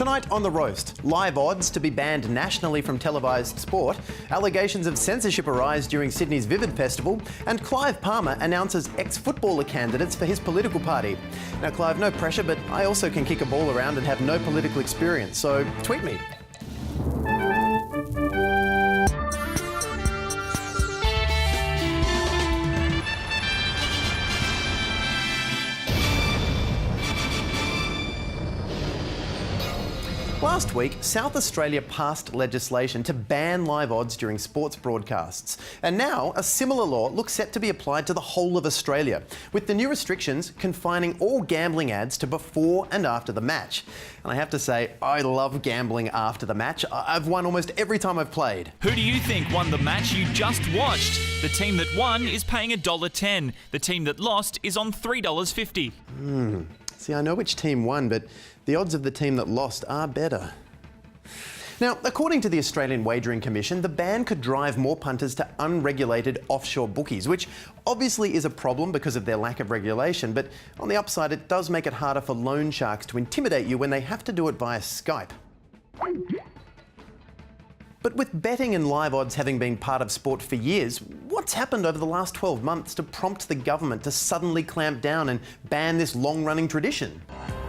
Tonight on The Roast, live odds to be banned nationally from televised sport, allegations of censorship arise during Sydney's Vivid Festival, and Clive Palmer announces ex-footballer candidates for his political party. Now, Clive, no pressure, but I also can kick a ball around and have no political experience, so tweet me. Last week, South Australia passed legislation to ban live odds during sports broadcasts. And now, a similar law looks set to be applied to the whole of Australia, with the new restrictions confining all gambling ads to before and after the match. And I have to say, I love gambling after the match. I've won almost every time I've played. Who do you think won the match you just watched? The team that won is paying $1.10. The team that lost is on $3.50. See, I know which team won, but the odds of the team that lost are better. Now, according to the Australian Wagering Commission, the ban could drive more punters to unregulated offshore bookies, which obviously is a problem because of their lack of regulation, but on the upside, it does make it harder for loan sharks to intimidate you when they have to do it via Skype. But with betting and live odds having been part of sport for years, what's happened over the last 12 months to prompt the government to suddenly clamp down and ban this long-running tradition?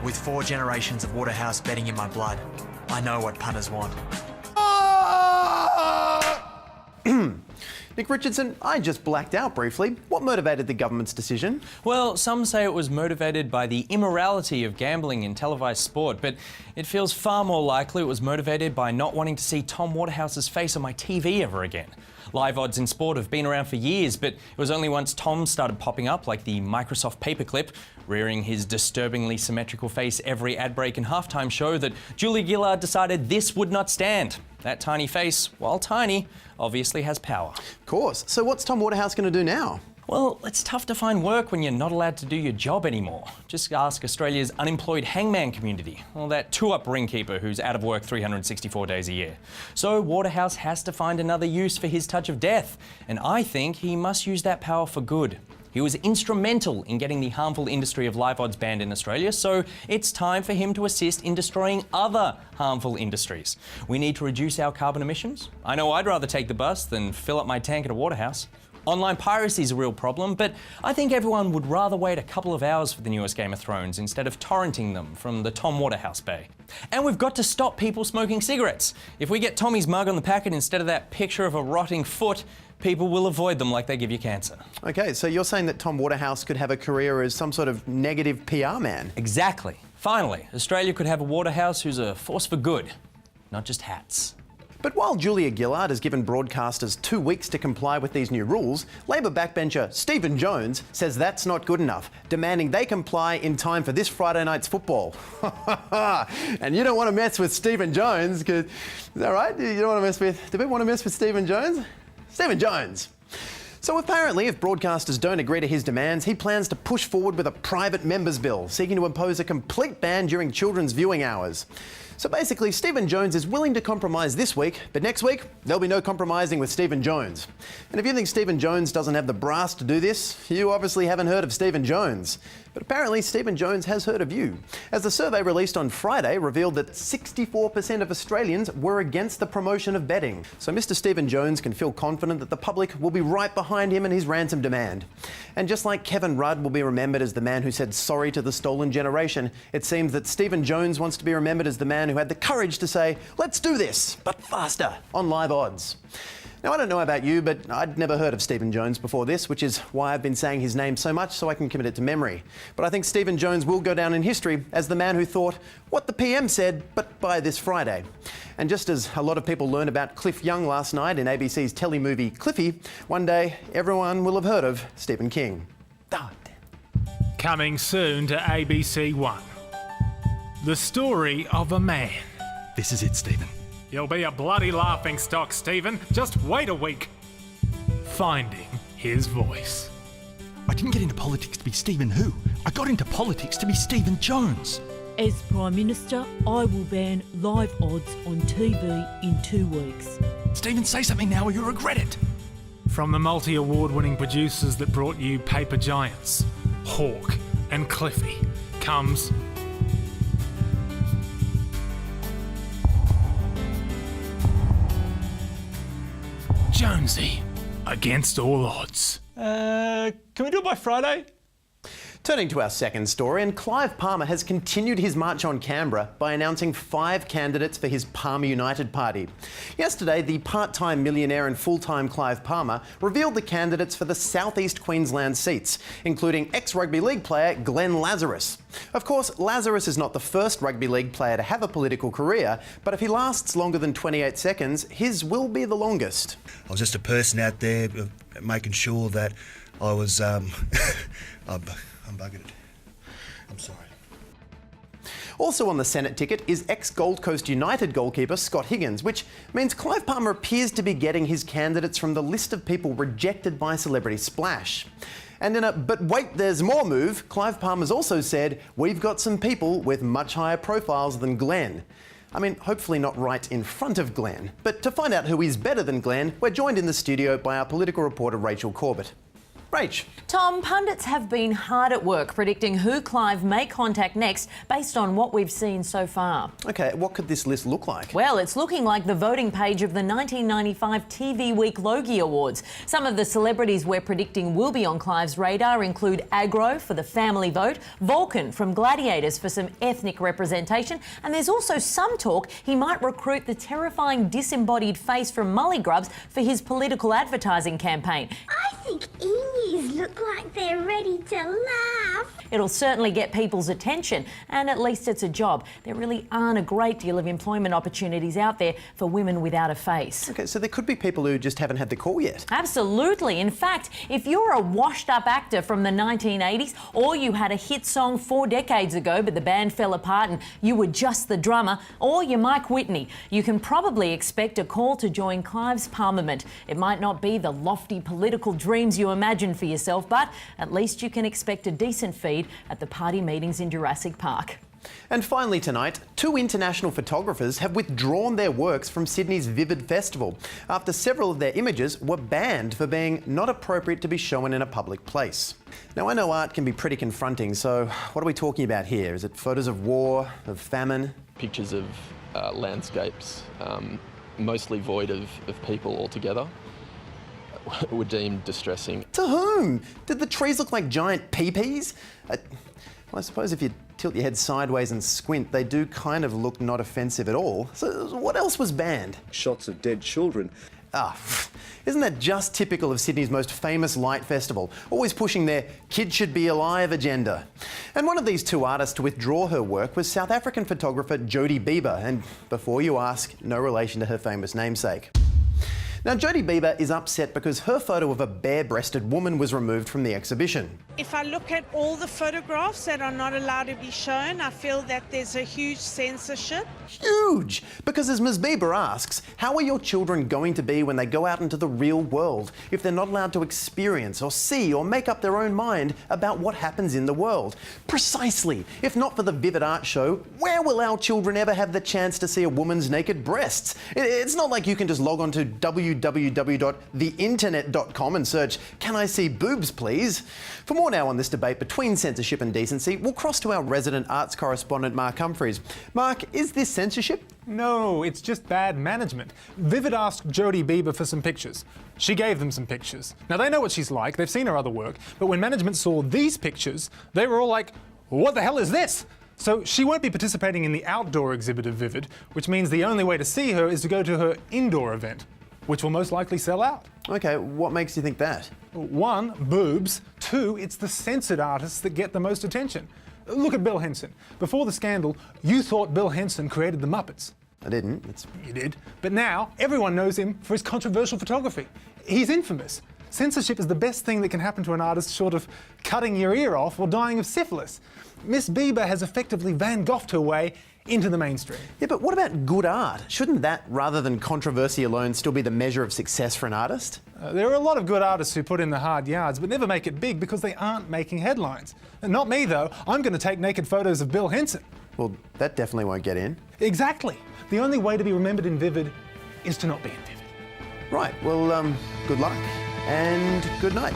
With 4 generations of Waterhouse betting in my blood, I know what punters want. Nick Richardson, I just blacked out briefly. What motivated the government's decision? Well, some say it was motivated by the immorality of gambling in televised sport, but it feels far more likely it was motivated by not wanting to see Tom Waterhouse's face on my TV ever again. Live odds in sport have been around for years, but it was only once Tom started popping up, like the Microsoft paperclip, rearing his disturbingly symmetrical face every ad break and halftime show, that Julia Gillard decided this would not stand. That tiny face, while tiny, obviously has power. Of course. So what's Tom Waterhouse going to do now? Well, it's tough to find work when you're not allowed to do your job anymore. Just ask Australia's unemployed hangman community, or that two-up ringkeeper who's out of work 364 days a year. So Waterhouse has to find another use for his touch of death, and I think he must use that power for good. He was instrumental in getting the harmful industry of live odds banned in Australia, so it's time for him to assist in destroying other harmful industries. We need to reduce our carbon emissions. I know I'd rather take the bus than fill up my tank at a Waterhouse. Online piracy is a real problem, but I think everyone would rather wait a couple of hours for the newest Game of Thrones instead of torrenting them from the Tom Waterhouse Bay. And we've got to stop people smoking cigarettes. If we get Tommy's mug on the packet instead of that picture of a rotting foot, people will avoid them like they give you cancer. Okay, so you're saying that Tom Waterhouse could have a career as some sort of negative PR man? Exactly. Finally, Australia could have a Waterhouse who's a force for good, not just hats. But while Julia Gillard has given broadcasters 2 weeks to comply with these new rules, Labor backbencher Stephen Jones says that's not good enough, demanding they comply in time for this Friday night's football. And you don't want to mess with Stephen Jones, because, is that right? You don't want to mess with, do people want to mess with Stephen Jones? Stephen Jones. So apparently, if broadcasters don't agree to his demands, he plans to push forward with a private members' bill, seeking to impose a complete ban during children's viewing hours. So basically, Stephen Jones is willing to compromise this week, but next week, there'll be no compromising with Stephen Jones. And if you think Stephen Jones doesn't have the brass to do this, you obviously haven't heard of Stephen Jones. But apparently, Stephen Jones has heard of you, as the survey released on Friday revealed that 64% of Australians were against the promotion of betting. So Mr. Stephen Jones can feel confident that the public will be right behind him in his ransom demand. And just like Kevin Rudd will be remembered as the man who said sorry to the stolen generation, it seems that Stephen Jones wants to be remembered as the man who had the courage to say, let's do this, but faster, on live odds. Now, I don't know about you, but I'd never heard of Stephen Jones before this, which is why I've been saying his name so much so I can commit it to memory. But I think Stephen Jones will go down in history as the man who thought what the PM said, but by this Friday. And just as a lot of people learned about Cliff Young last night in ABC's telemovie Cliffy, one day everyone will have heard of Stephen King. Coming soon to ABC One. The story of a man. This is it, Stephen. You'll be a bloody laughingstock, Stephen. Just wait a week. Finding his voice. I didn't get into politics to be Stephen who. I got into politics to be Stephen Jones. As Prime Minister, I will ban live odds on TV in 2 weeks. Stephen, say something now or you'll regret it. From the multi-award-winning producers that brought you Paper Giants, Hawk and Cliffy, comes Jonesy, against all odds. Can we do it by Friday? Turning to our second story, and Clive Palmer has continued his march on Canberra by announcing 5 candidates for his Palmer United party. Yesterday, the part-time millionaire and full-time Clive Palmer revealed the candidates for the South East Queensland seats, including ex-rugby league player Glenn Lazarus. Of course, Lazarus is not the first rugby league player to have a political career, but if he lasts longer than 28 seconds, his will be the longest. I was just a person out there making sure that I was... I'm buggered. I'm sorry. Also on the Senate ticket is ex-Gold Coast United goalkeeper Scott Higgins, which means Clive Palmer appears to be getting his candidates from the list of people rejected by Celebrity Splash. And in a "but wait, there's more" move, Clive Palmer's also said, "We've got some people with much higher profiles than Glenn." I mean, hopefully not right in front of Glenn. But to find out who is better than Glenn, we're joined in the studio by our political reporter Rachel Corbett. Rach. Tom, pundits have been hard at work predicting who Clive may contact next based on what we've seen so far. OK, what could this list look like? Well, it's looking like the voting page of the 1995 TV Week Logie Awards. Some of the celebrities we're predicting will be on Clive's radar include Agro for the family vote, Vulcan from Gladiators for some ethnic representation, and there's also some talk he might recruit the terrifying disembodied face from Mullygrubs for his political advertising campaign. I think emus look like they're ready to laugh. It'll certainly get people's attention, and at least it's a job. There really aren't a great deal of employment opportunities out there for women without a face. OK, so there could be people who just haven't had the call yet. Absolutely. In fact, if you're a washed-up actor from the 1980s, or you had a hit song 4 decades ago but the band fell apart and you were just the drummer, or you're Mike Whitney, you can probably expect a call to join Clive's Parliament. It might not be the lofty political dreams you imagine for yourself, but at least you can expect a decent feed at the party meetings in Jurassic Park. And finally tonight, 2 international photographers have withdrawn their works from Sydney's Vivid Festival after several of their images were banned for being not appropriate to be shown in a public place. Now, I know art can be pretty confronting, so what are we talking about here? Is it photos of war, of famine? Pictures of landscapes, mostly void of people altogether, were deemed distressing. To whom? Did the trees look like giant pee-pees? Well, I suppose if you tilt your head sideways and squint, they do kind of look not offensive at all. So what else was banned? Shots of dead children. Isn't that just typical of Sydney's most famous light festival, always pushing their "kids should be alive" agenda? And one of these 2 artists to withdraw her work was South African photographer Jodie Bieber, and before you ask, no relation to her famous namesake. Now, Jodie Bieber is upset because her photo of a bare-breasted woman was removed from the exhibition. If I look at all the photographs that are not allowed to be shown, I feel that there's a huge censorship. Huge! Because as Ms. Bieber asks, how are your children going to be when they go out into the real world if they're not allowed to experience or see or make up their own mind about what happens in the world? Precisely! If not for the Vivid Art Show, where will our children ever have the chance to see a woman's naked breasts? It's not like you can just log on to www.theinternet.com and search, "Can I see boobs, please?" For more now on this debate between censorship and decency, we'll cross to our resident arts correspondent, Mark Humphreys. Mark, is this censorship? No, it's just bad management. Vivid asked Jodie Bieber for some pictures. She gave them some pictures. Now, they know what she's like, they've seen her other work, but when management saw these pictures, they were all like, "What the hell is this?" So she won't be participating in the outdoor exhibit of Vivid, which means the only way to see her is to go to her indoor event, which will most likely sell out. OK, what makes you think that? 1, boobs. 2, it's the censored artists that get the most attention. Look at Bill Henson. Before the scandal, you thought Bill Henson created the Muppets. I didn't. You did. But now, everyone knows him for his controversial photography. He's infamous. Censorship is the best thing that can happen to an artist short of cutting your ear off or dying of syphilis. Miss Bieber has effectively Van Goghed her way into the mainstream. Yeah, but what about good art? Shouldn't that, rather than controversy alone, still be the measure of success for an artist? There are a lot of good artists who put in the hard yards, but never make it big because they aren't making headlines. Not me, though. I'm going to take naked photos of Bill Henson. Well, that definitely won't get in. Exactly. The only way to be remembered in Vivid is to not be in Vivid. Right, well, good luck and good night.